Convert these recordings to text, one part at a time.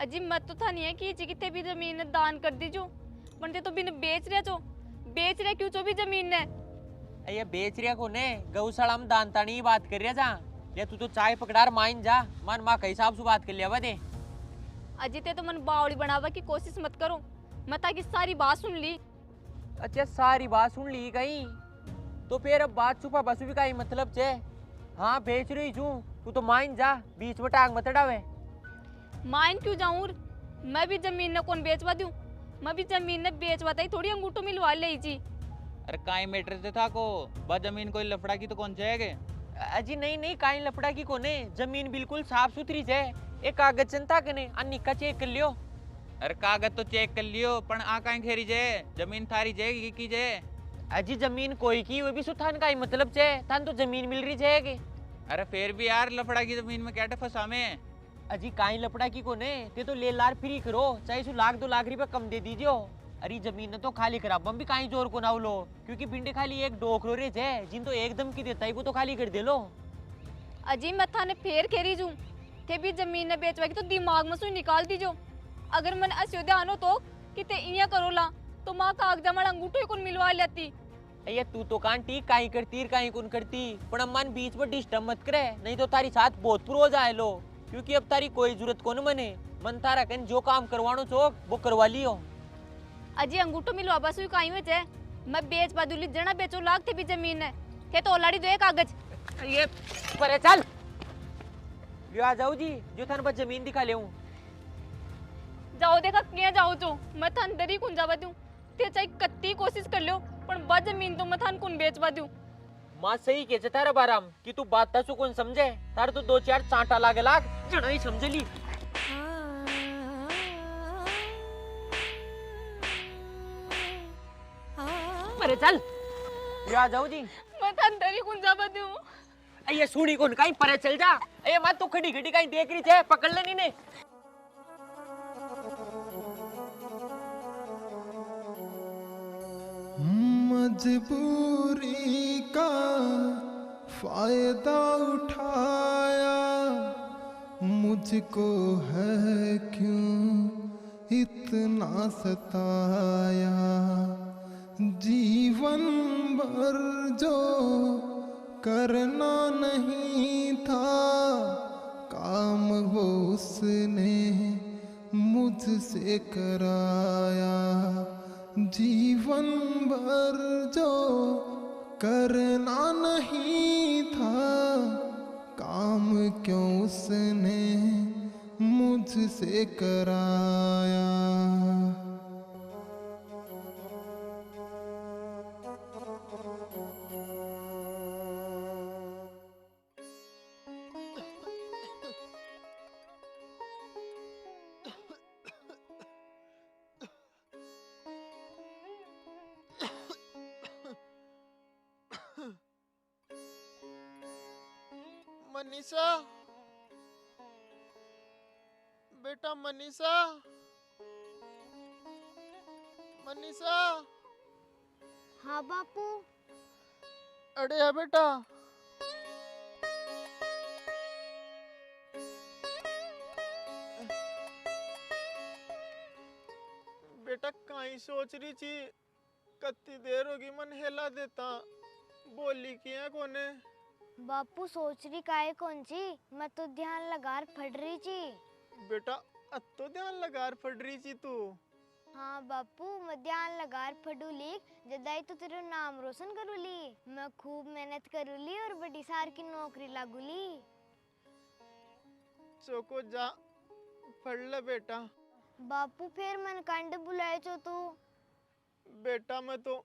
अजी मत तो था नहीं है कि जी कितने भी जमीन दान कर दीजो बनते तो बिन बेच रहे क्यों चो भी जमीन ने। ये बेच रिया को ने गौशाला में दान तानी बात कर रिया जा। ले तू तो चाय पकड़ार माइन जा मन माँ के हिसाब से बात कर लिया दे। अजी ते तो मन बावड़ी बनावा की कोशिश मत करो, मता की सारी बात सुन ली। अच्छा सारी बात सुन ली कहीं तो फिर अब बात छुपा बसु भी कहीं मतलब छे। हाँ बेच रही छू तू तो माइन जा बीच में टांग मत डावे। माइन क्यों जाऊं, मैं भी जमीन ने कौन बेचवा दूं, मैं भी जमीन ने बेचवा ही थोड़ी अंगूठो मिलवा ले जी। अरे काई मैटर से था को बा जमीन कोई लफड़ा की तो कौन चाहेगे। अजी नहीं नहीं काई लपड़ा की कोने जमीन बिल्कुल साफ सुथरी छे। एक कागज चंता कने अन्निका चेक कर लियो। अरे कागज तो चेक कर लियो पण आ काई खेरी जे जमीन थारी जे की जे। अजी जमीन कोई की वो भी सुथान का ही मतलब छे थान तो जमीन मिल रही छे। अरे फिर भी यार लफड़ा की जमीन में क्या फंसा में। अजी काई लपड़ा की कोने ते तो ले लार फ्री करो चाहे सु लाख 2 लाख रुपए कम दे दीजियो। अरे जमीन ने तो खाली करा बम भी काई जोर को ना लो क्योंकि बिंडे खाली एक डोकरो रे छे जिन तो एकदम की देता है वो तो खाली कर दे लो। अजी मथा ने फेर खेरी जू थे भी जमीन ने बेचवा की तो दिमाग में से निकाल दीजो। अगर मन अस्यो ध्यान हो तो किते इया करो ला तो मां कागजा में अंगूठो ही कौन मिलवा लेती। ये तू तो कांटी काई करती काई कौन करती पण अम्मान बीच में डिस्टर्ब मत करे नहीं तो तारी साथ बहुत पुरो जाए लो क्योंकि अब तारी कोई जरूरत कोन मने मन तारा कन जो काम करवानो छो वो करवा लियो। अजी अंगूठो मिलवा बस हुई काई में मैं बेच बादुली जना बेचो लाग थे भी जमीन है के तो ओलाड़ी दो कागज। ये परे चल यो आ जाओ जी जो थान बस जमीन दिखा लेऊं। जाओ देखा क्या जाओ तो मैं था अंदर ही कुन जावा दूं ते चाहे कत्ती कोशिश कर लो पण बा जमीन तो मैं थान कुन बेचवा दूं। मां सही के तारा बाराम कि तू बात तासु कौन समझे तार तो 2-4 चांटा लागे लाग जणा ही समझ ली। अरे चल ये आ जाओ जी मैं था अंदर ही कुन जावा दूं। ये सुनी कौन कहीं परे चल जा। ये मत तू खड़ी खड़ी कहीं देख रही थे पकड़ लेनी ने। मजबूरी का फायदा उठाया मुझको है क्यों इतना सताया जीवन भर जो करना नहीं था काम वो उसने मुझसे कराया जीवन भर जो करना नहीं था काम क्यों उसने मुझसे कराया। मनीषा बेटा मनीषा मनीषा। हाँ बापू। अरे है बेटा बेटा कहीं सोच रही थी कत्ती देर होगी मन हिला देता बोली किया कोने। बापू सोच रही काहे कौन सी मैं तो ध्यान लगार फड़ रही थी। बेटा अब तो ध्यान लगार फड़ रही थी तू। हाँ बापू मैं ध्यान लगार फड़ूली जदाई तो तेरा नाम रोशन करूली मैं खूब मेहनत करूली और बड़ी सार की नौकरी लागूली। चोको जा फड़ ले बेटा। बापू फिर मन कंड बुलाए चो तू। बेटा मैं तो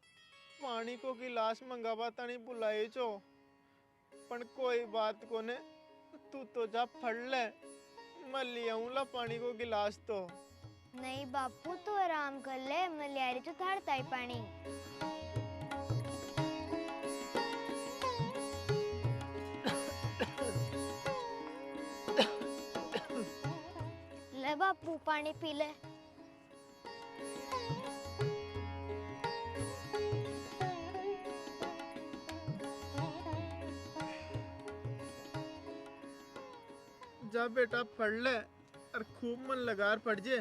पानी को गिलास मंगावा तानी बुलाए चो पण कोई बात कोने तू तो जा फड़ ले मैं ले आऊंला पानी को गिलास तो। नहीं बापू तू आराम कर ले मैं ले आ रही तो थार ताई पानी। ले बापू पानी पी ले। जा बेटा फड़ ले और खूब मन लगार पड़ जे।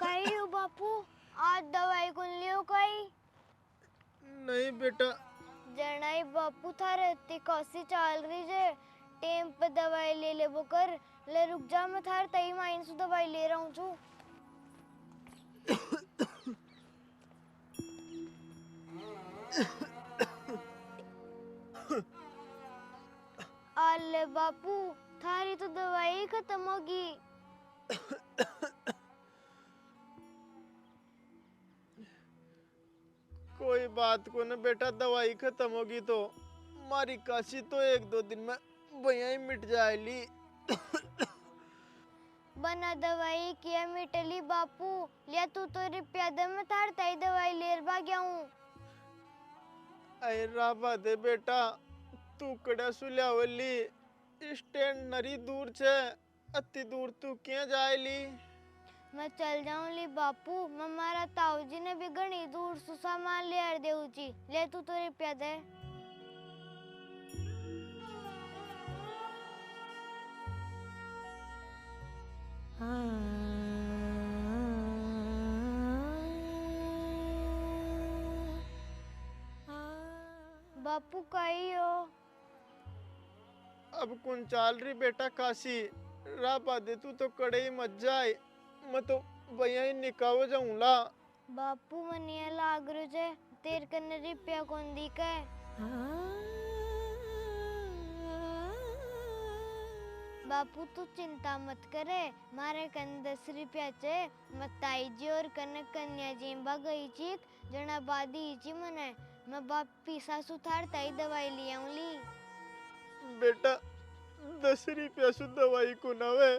कहीं लियो बापू, आज दवाई कौन लियो कहीं? नहीं बेटा, जनाई बापू थारे इतनी कौसी चाल रही जे, टेम पे दवाई ले ले वो कर, ले रुक जा मैं थार तई माइन से दवाई ले रहा हूँ छू। आले बापू, थारी तो दवाई खत्म होगी। कोई बात को न बेटा, दवाई खत्म होगी तो मारी काशी तो 1-2 दिन में भैया ही मिट जाएली। बना दवाई किया मिटली बापू, लिया तू तो रुपया दे मैं थार तई दवाई लेर बा गया हूँ। अरे राबा दे बेटा, तू कड़ा सुल्यावली स्टैंड नरी दूर छे, अति दूर तू क्या जाएली? मैं चल जाऊं ली बापू, मैं मारा ताऊ जी ने भी घनी दूर से सामान ले आर दे उची, ले तू तो रुपया दे। बापू कही हो? अब कौन चाल रही बेटा काशी, राबा दे तू तो कड़े ही मत जाए, मैं तो भैया ही निकाव जाऊं ला। बापू मनिया लाग रो जे, तेर कने रुपया कौन दी के? बापू तू चिंता मत करे, मारे कन 10 रुपया चे, मताई जी और कने कन्या जी बा गई चीक, जना बादी ची मने, मैं बाप पीसा सुथार ताई दवाई लिया ली। बेटा 10 रुपया सु दवाई को नवे,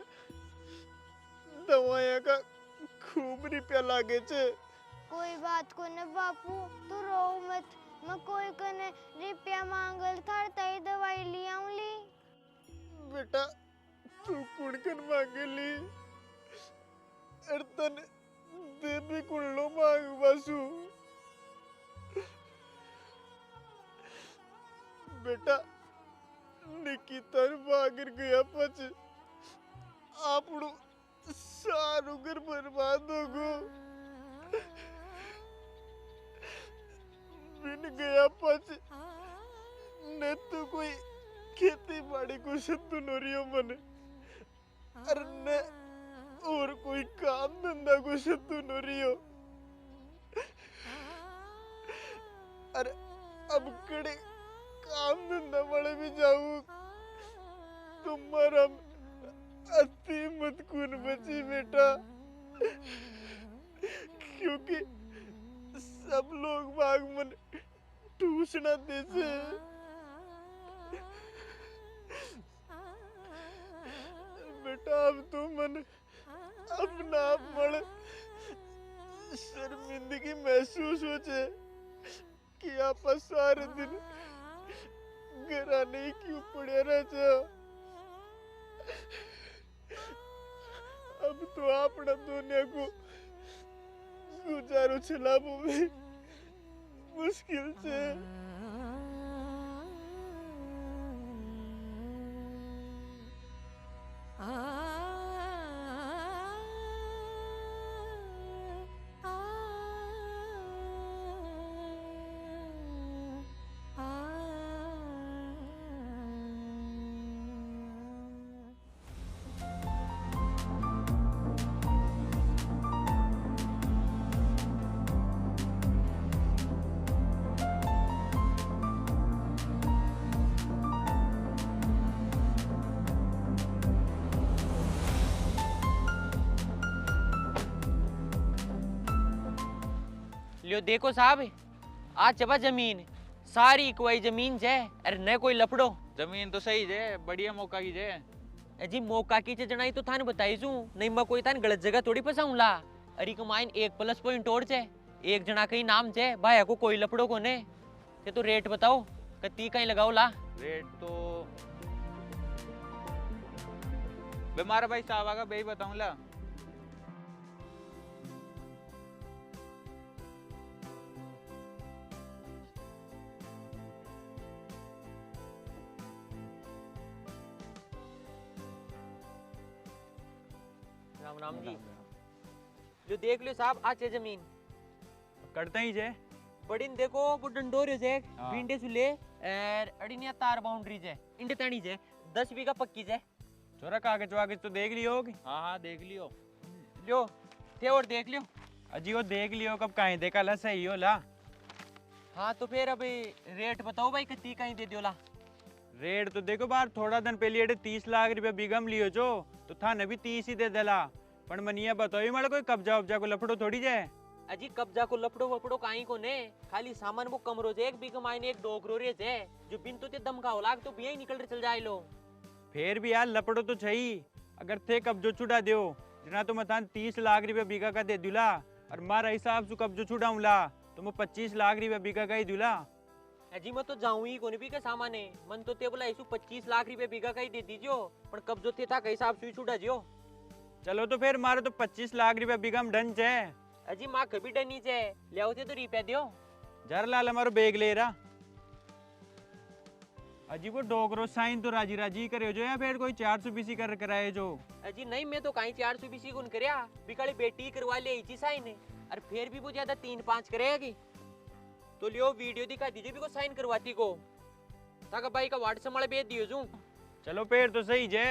दवाइया का खूब रुपया लागे छे। कोई बात को न बापू, तू रो मत, मैं कोई कने रुपया मांगल थार ताई दवाई लिया ली। बेटा तू कुड़कन मांगेली, अर्थन दे भी कुल्लो मांग बसू। बेटा निकितर बागर गया पच, आपड़ू सारू घर बर्बाद होगो। बिन गया पच ने तो कोई खेती बाड़ी को सत्तू नोरियो मन, अरे ने और कोई काम धंधा को सत्तू नोरियो। अरे अब कड़े काम धंधा वाले भी जाऊं, तुम्हारा अति मत कुन बची बेटा, क्योंकि सब लोग बाग मन टूसना देसे। बेटा अब तो मन अपना आप मड़ शर्मिंदगी महसूस होचे कि आप सारे दिन घर आने क्यों पड़े रहते हो। अब तो अपना दुनिया को गुजारो चलाबो में मुश्किल से। लियो देखो साहब, आज चबा जमीन सारी कोई जमीन जे, अरे न कोई लपड़ो। जमीन तो सही जे, बढ़िया मौका की जे। जी मौका की जनाई तो थाने बताई जू, नहीं मैं कोई थाने गलत जगह थोड़ी फसाऊं ला। अरे कमाइन एक प्लस पॉइंट और जे, एक जना कहीं नाम जे, भाई को कोई लपड़ो कोने। ते तो रेट बताओ, कती कहीं लगाओ ला। रेट तो बीमार भाई साहब आगा बे बताऊं ला। राम राम जी। जो देख लो साहब आज जमीन करते ही जे बड़ी न देखो वो डंडोरे से हाँ। भिंडे सुले और अड़िनिया तार बाउंड्री से इंडे तणी से 10 बीघा पक्की से छोरा कागज वागज तो देख लियो होगी। हाँ हाँ देख लियो। लो थे और देख लियो। अजी वो देख लियो कब कहीं देखा ला सही हो ला। हाँ तो फिर अभी रेट बताओ भाई कितनी कहीं दे दियो ला। रेट तो देखो बार थोड़ा दिन पहले एडे 30 लाख रुपया बीघम लियो जो तो था न भी 30 ही दे देला। पण मनिया बताओ मारे कोई कब्जा उब्जा को लफड़ो थोड़ी जाए। अजी कब्जा को लपड़ो वपड़ो काई को ने खाली सामान वो कमरो से एक बीघा मायने एक डोकरो रे से जो बिन तो ते दम का लाग तो भी निकल रहे चल जाए लो। फिर भी यार लपड़ो तो छही अगर थे कब्जो छुड़ा दियो जना तो मतान 30 लाख रुपया बीघा का दे दूला और मारा हिसाब से कब्जो छुड़ाऊला तो मैं 25 लाख रुपया बीघा का ही दूला। अजी मैं तो जाऊं ही कोने भी के सामान है मन तो ते बोला ऐसु 25 लाख रुपए बीघा का ही दे दीजियो पर कब्जो थे था के हिसाब से ही छुड़ा जियो। चलो तो फिर मारो तो 25 लाख रुपया बीघा में डन है। अजी माँ कभी डनी से ले आओ तो रुपया दियो। जर लाल हमारो बेग ले रहा। अजी वो डोगरो साइन तो राजी राजी करे जो या फिर कोई 420 कर कराए जो। अजी नहीं मैं तो कहीं 420 गुण करया बिकाली बेटी करवा ले इची साइन है और फिर भी वो ज्यादा 3-5 करेगी तो लियो वीडियो दिखा दीजिए भी को साइन करवाती को ताकि भाई का व्हाट्सएप वाले भेज दियो जू। चलो पेड़ तो सही जे।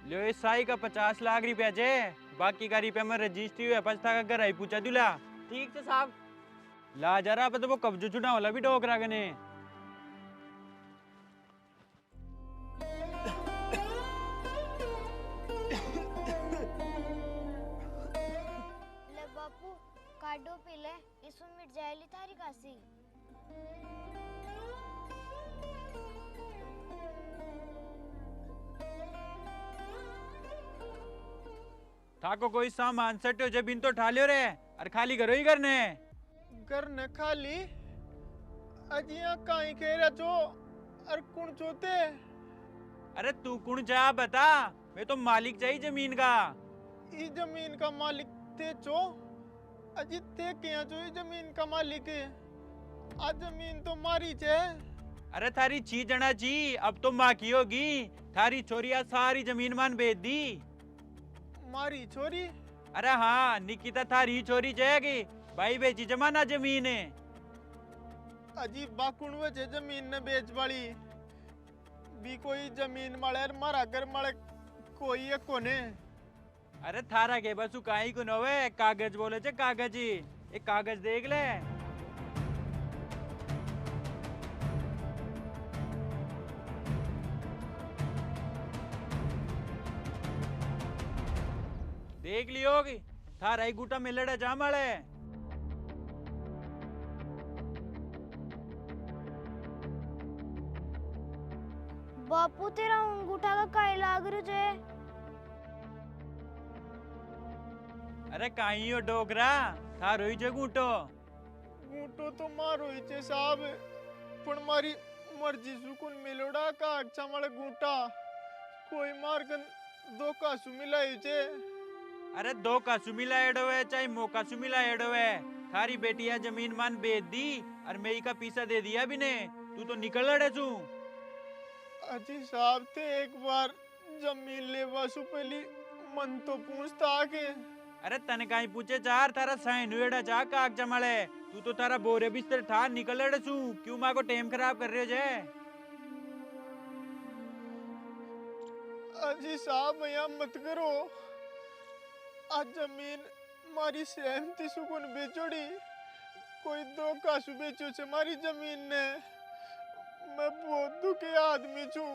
लो इस साई का 50 लाख रुपया जे बाकी का रुपया में रजिस्ट्री हुआ पछता का घर आई पूछा दूला। ठीक से साहब ला जरा पे तो वो कब्जो छुड़ा होला भी डोकरा गने। ले बापू काडो पी ले इसमें मिट जाएली थारी कासी। था को कोई सामान सेट हो जब इन तो ठा लियो रे और खाली करो ही करने। घर न खाली अजिया काई कह रहा जो और कुण चोते। अरे तू कुण जा बता मैं तो मालिक चाहिए जमीन का। ई जमीन का मालिक थे चो अजी थे क्या जो ई जमीन का मालिक है आ जमीन तो मारी छे। अरे थारी छी जना छी अब तो माँ की होगी थारी छोरिया सारी जमीन मान बेच दी। मारी छोरी अरे हाँ निकिता थारी छोरी जाएगी भाई बेची जमाना जमीन है। अजी बाकुण वचे जमीन ने बेच वाली भी कोई जमीन माले और मारा घर माले कोई है कोने। अरे थारा के बस काई को नवे कागज बोले चे कागज ही एक कागज देख ले। देख लियो होगी थारा ही गुटा में लड़े जा मले। बापू तेरा अंगूठा का काई लाग रही जे। अरे काई हो डोकरा थारो ही जगूटो। गूटो तो मारो ही छे साहब पण मारी मर्जी सुकुन मिलोड़ा का अच्छा माले गूटा कोई मार कन दो कासु मिलाई छे। अरे दो का सुमिला एडो है चाहे मोका सुमिला एडो है थारी बेटिया जमीन मान बेच दी और मेरी का पीसा दे दिया भी ने तू तो निकल लड़े तू। अजी साहब थे एक बार जमीन ले वासु पहली मन तो पूछता आके। अरे तने काई पूछे चार थारा साइन हुएड़ा जा काग जमाले तू तो तारा बोरे बिस्तर था निकल लड़े तू क्यों माँ को टेम खराब कर रहे हो जे। अजी साहब यहाँ मत करो आज जमीन मारी सहमति सुकुन बेचोड़ी कोई दो कासु बेचो से मारी जमीन ने मैं बहुत दुखी आदमी छू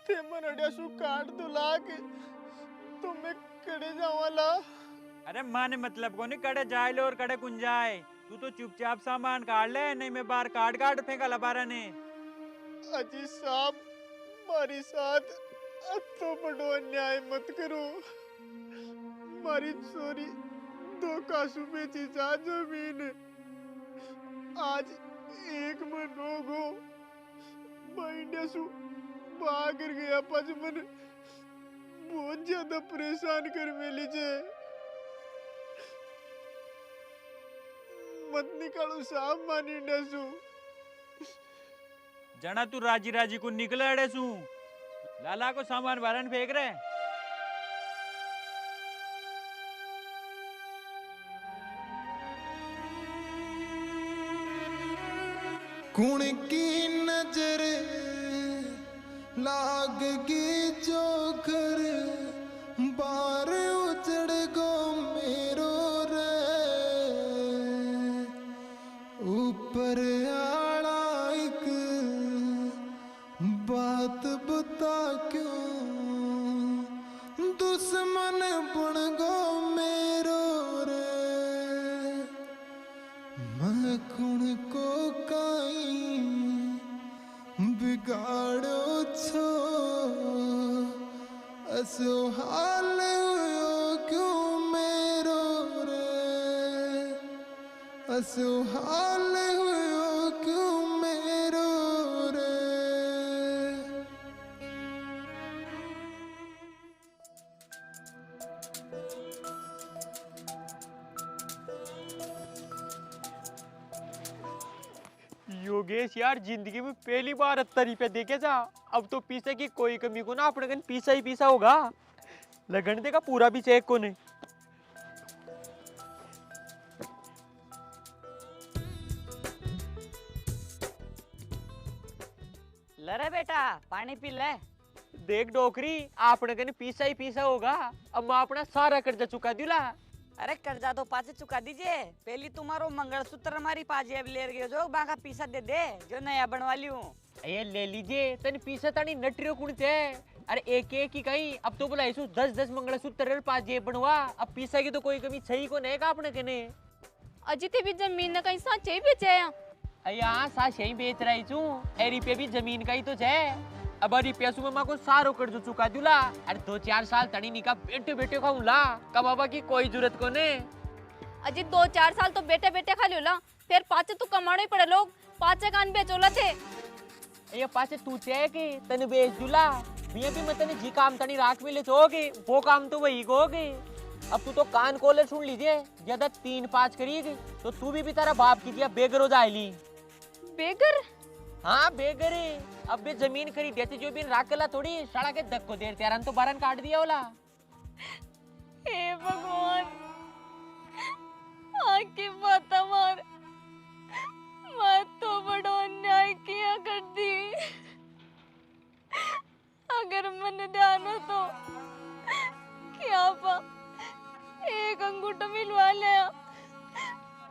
थे मनड़िया सु काट दो लाग तो मैं कड़े जावाला। अरे माने मतलब को नहीं कड़े जाए लो और कड़े कुंजाए। तू तो चुपचाप सामान काट ले, नहीं मैं बाहर काट काट फेंका लबारा ने। अजी साहब मारी साथ अब तो बड़ो अन्याय मत करो। मारी चोरी 2 कासू बेची जा जमीन आज 1 मन हो गो। महीने सु भाग गया पचमन बहुत ज्यादा परेशान कर में लीजिए। मत निकालो साहब मानी नसू। जना तू राजी राजी को निकले अड़े सू, लाला को सामान बारन फेंक रहे। कुण की नजर लाग गई जो घर बार उजड़ गो मेरो रे। ऊपर आला एक बात बता क्यों दुश्मन बन गो मेरो रे। मैं कुण को काई बिगाड़ो छो असो हाल हुयो क्यों मेरो रे। असो हाल हुयो क्यों मेरो रे। योगेश यार जिंदगी में पहली बार 70 रुपया देखे जा। अब तो पीछे की कोई कमी को ना अपने कन पीसा ही पीसा होगा। लगन देगा पूरा भी चेक को नहीं। ले रे बेटा पानी पी ले। देख डोकरी आपने कन पीसा ही पीसा होगा। अब मैं अपना सारा कर्जा चुका दूला। अरे कर्जा तो पासे चुका दीजिए, पहली तुम्हारो मंगलसूत्र हमारी पाजे अब ले गए जो बाका पीसा दे दे जो नया बनवा लियो। ये ले लीजिए तन पीसा तानी नटरियो कुण थे। अरे एक एक ही कहीं अब तो बोला इसु 10-10 मंगलसूत्र पास जे बनवा। अब पीसा की तो कोई कमी सही को नहीं का आपने कने। अजी थे भी जमीन न कहीं साचे ही बेचे हैं। अया सा सही बेच रही छू। एरी पे भी जमीन का ही तो छे। अब अरी पैसों में माँ को सारो कर्ज चुका दूला। अरे 2-4 साल तड़ी निका बेटे बेटे खाऊला कमाबा की कोई जरूरत को ने। अजी 2-4 साल तो बेटे बेटे खा लियोला, फिर पाचे तो कमाने ही पड़े लोग। पाचे कान बेचोला थे। ये पासे तू चे के तन बेच दूला। मियां भी मतने जी काम तनी राख में ले चोगे वो काम तो वही कोगे। अब तू तो कान खोले सुन लीजिए, ज्यादा 3-5 करीगी तो तू भी तारा बाप की दिया बेगर हो जाएली। बेगर? हाँ बेगर है। अब भी जमीन खरीदे थे जो भी राकला थोड़ी सड़ा के धक्को देर त्यारन तो बारन काट दिया होला। हे भगवान आके बात मार। मैं तो बड़ा अन्याय किया कर दी। अगर मन ध्यान हो तो क्या पा एक अंगूठा मिलवा लिया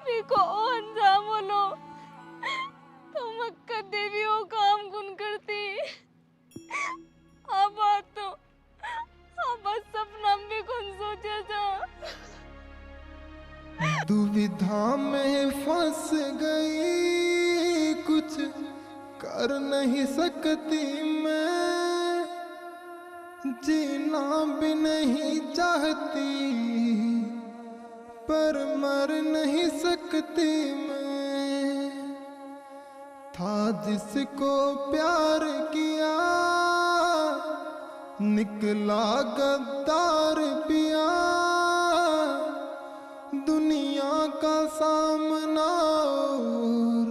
मेको ओ अंजाम बोलो तो मैं कदे भी वो काम गुन करती। अब तो अब सपना भी कौन सोचा था। दुविधा में फंस गई कुछ कर नहीं सकती मैं। जीना भी नहीं चाहती पर मर नहीं सकती मैं। था जिसको प्यार किया निकला गद्दार पिया। दुनिया का सामना और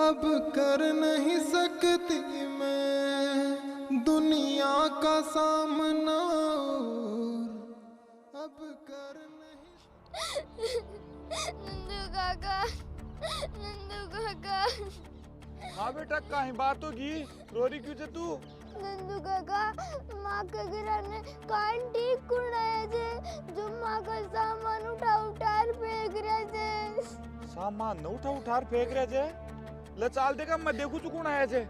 अब कर नहीं सकती मैं। दुनिया का सामना और अब कर नहीं। नंदू काका, नंदू काका। हाँ बेटा कहीं बात होगी रोरी क्यों तू। नंदू काका माँ के गिराने कान ठीक कुड़ाया जे जो माँ का सामान उठा उठार फेंक रहे जे। सामान न उठा उठार फेंक रहे जे। ले चाल देगा मैं देखू तू कौन आया जे।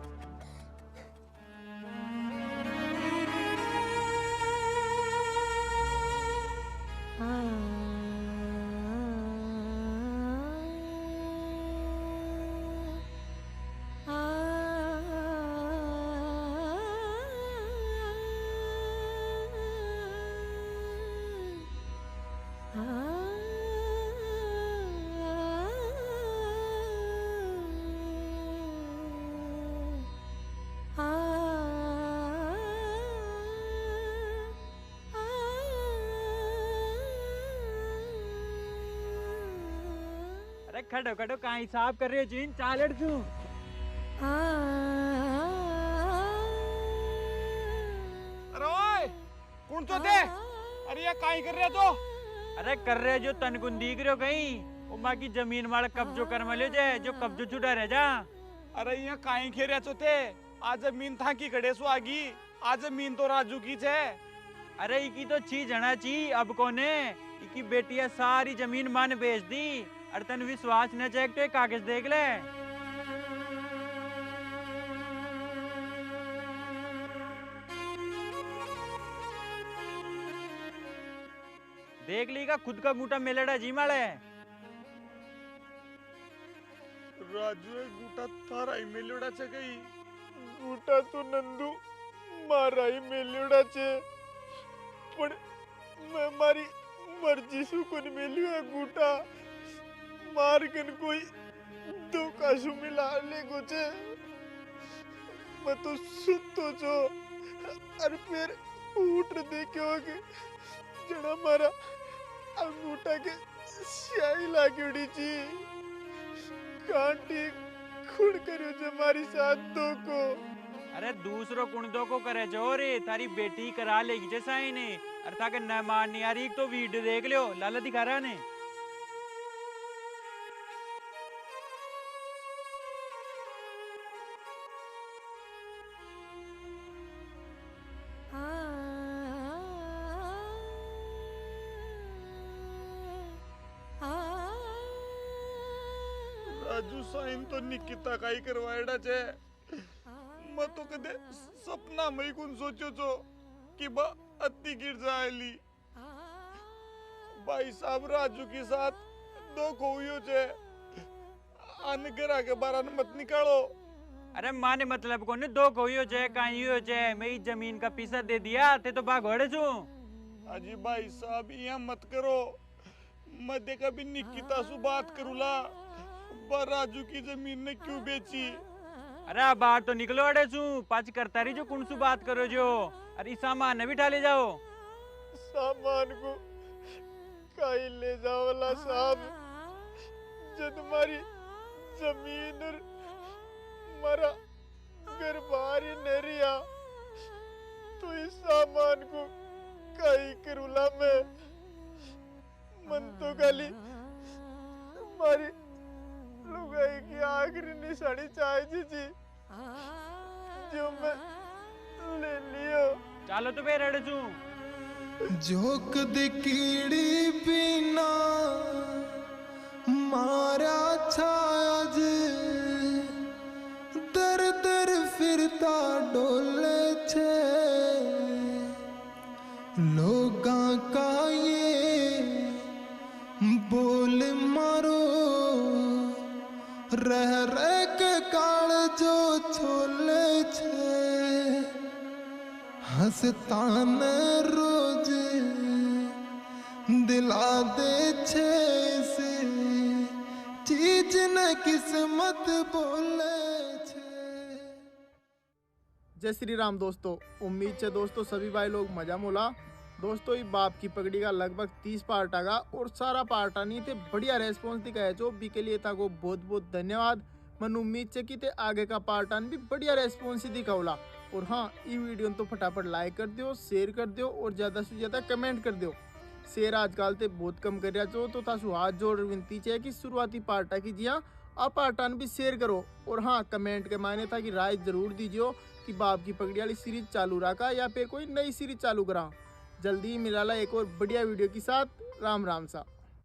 अरे खड़ो खड़ो कहाँ हिसाब कर रहे हो जीन चालट तू। अरे ओए कौन तो थे? अरे ये काई कर रहे तो? अरे कर रहे जो तनकुन दीख रहे हो कहीं उमा की जमीन वाला कब्जो कर मले जे जो कब्जो छुड़ा रह जा। अरे ये काई खेरे तो थे? आज जमीन था की खड़े सो आगी, आज जमीन तो राजू की छे। अरे इकी तो चीज जना ची अब कोने इकी बेटिया सारी जमीन मान बेच दी। अरे तन विश्वास न चेक तो कागज देख ले। देख ली का खुद का बूटा मेलेड़ा जी माले। राजू एक गुटा थारा ही मेलोड़ा छे गई। गुटा तो नंदू मारा ही मेल्योड़ा छे पण मैं मारी मर्जी सु कोन मेल्यो है गुटा मार कन कोई धोखा सु मिला ले गोचे मैं तो सुतो छो और फिर उठ देखो कि जना मारा अंगूठा के स्याही लागड़ी छी कांटी खुड़ करो जो हमारी साथ दो को। अरे दूसरों कुंडों को करे जो रे तारी बेटी करा लेगी जैसा ही ने। अरे ताकि न मारनी यार एक तो वीडियो देख लियो लाला दिखा रहा ने। राजू साइन तो निकिता का ही करवाएड़ा छे। मैं तो कदे सपना में कुन सोचो छो कि बा अति गिर जाएली। भाई साहब राजू के साथ दो खोइयो छे आने करा के बारा मत निकालो। अरे माने मतलब को ने दो कोई हो जाए कहीं हो जाए मैं इस जमीन का पीसा दे दिया ते तो भाग घोड़े छू। अजी भाई साहब यहाँ मत करो। मैं देखा भी निकिता से बात करूला राजू की जमीन ने क्यों बेची। अरे बाहर तो निकलो अड़े छू पाच करता रही जो कौन सु बात करो जो। अरे सामान भी उठा ले जाओ। सामान को कहीं ले जाओला साहब जब तुम्हारी जमीन और मरा घर बाहर ही नहीं रिया तो इस सामान को कहीं करूला मैं मन तो गाली हमारी लुगाई की आखिरी निशानी चाहिए जी जो मैं ले लियो। चलो तो फिर अड़े छू। जोक दी कीड़ी बिना मारा छाज दर दर फिरता डोले छे लोगा का ये बोल मारो रह रह के काल जो छोले छे हंसता न रोज दिला दे छे से चीज न किस्मत बोले छे। जय श्री राम दोस्तों, उम्मीद है दोस्तों सभी भाई लोग मजा मोला। दोस्तों ये बाप की पगड़ी का लगभग 30 पार्ट आगा और सारा पार्ट आनी थे बढ़िया रेस्पॉन्स दिखाया जो बी के लिए था को बहुत बहुत धन्यवाद। मन उम्मीद है कि ते आगे का पार्ट आन भी बढ़िया रेस्पॉन्स ही दिखाओला। और हाँ ये वीडियो तो फटाफट लाइक कर दियो शेयर कर दियो और ज़्यादा से ज़्यादा कमेंट कर दियो। शेयर आजकल ते बहुत कम कर रहा जो तो था हाथ जोड़ विनती है कि शुरुआती पार्ट की जी हाँ आप पार्ट आन भी शेयर करो। और हाँ कमेंट के मायने था कि राय जरूर दीजिए कि बाप की पगड़ी वाली सीरीज चालू रखा या फिर कोई नई सीरीज चालू करा। जल्दी ही मिला एक और बढ़िया वीडियो के साथ। राम राम सा।